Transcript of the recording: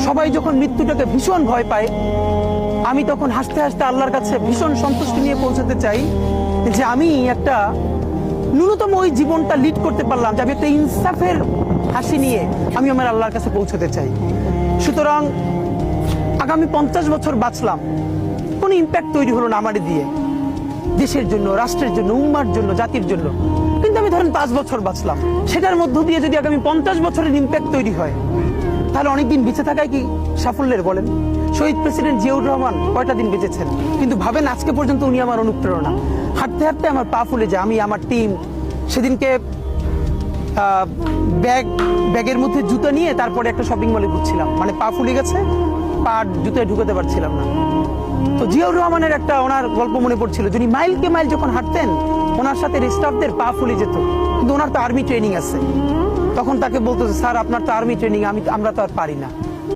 সবাই যখন মৃত্যুটাকে ভীষণ ভয় পায়, আমি তখন হাসতে হাসতে আল্লাহর কাছে ভীষণ সন্তুষ্টি নিয়ে পৌঁছাতে চাই যে আমি একটা ন্যূনতম ওই জীবনটা লিড করতে পারলাম, যে আমি একটা ইনসাফের হাসি নিয়ে আমি আমার আল্লাহর কাছে পৌঁছাতে চাই। সুতরাং আগামী 50 বছর বাঁচলাম, কোনো ইম্প্যাক্ট তৈরি হলো না আমারে দিয়ে, দেশের জন্য, রাষ্ট্রের জন্য, উম্মার জন্য, জাতির জন্য। কিন্তু আমি ধরেন 5 বছর বাঁচলাম, সেটার মধ্য দিয়ে যদি আগামী 50 বছরের ইম্প্যাক্ট তৈরি হয়, তাহলে অনেকদিন বেঁচে থাকায় কি সাফল্যের বলেন? শহীদ প্রেসিডেন্ট জিয়াউর রহমান কয়টা দিন বেঁচেছেন, কিন্তু ভাবেন আজকে পর্যন্ত উনি আমার অনুপ্রেরণা। হাঁটতে হাঁটতে আমার পা ফুলে যায়। আমি, আমার টিম সেদিনকে ব্যাগের মধ্যে জুতো নিয়ে তারপরে একটা শপিং মলে ঘুরছিলাম, মানে পা ফুলে গেছে, পা জুতোয় ঢুকাতে পারছিলাম না। তো জিয়াউর রহমানের একটা ওনার গল্প মনে পড়ছিল, যিনি মাইলকে মাইল যখন হাঁটতেন ওনার সাথে স্টাফদের পা ফুলে যেত, কিন্তু ওনার তো আর্মি ট্রেনিং আছে। তখন তাকে বলতো, স্যার আপনার তো আর্মি ট্রেনিং, আমরা তো আর পারি না।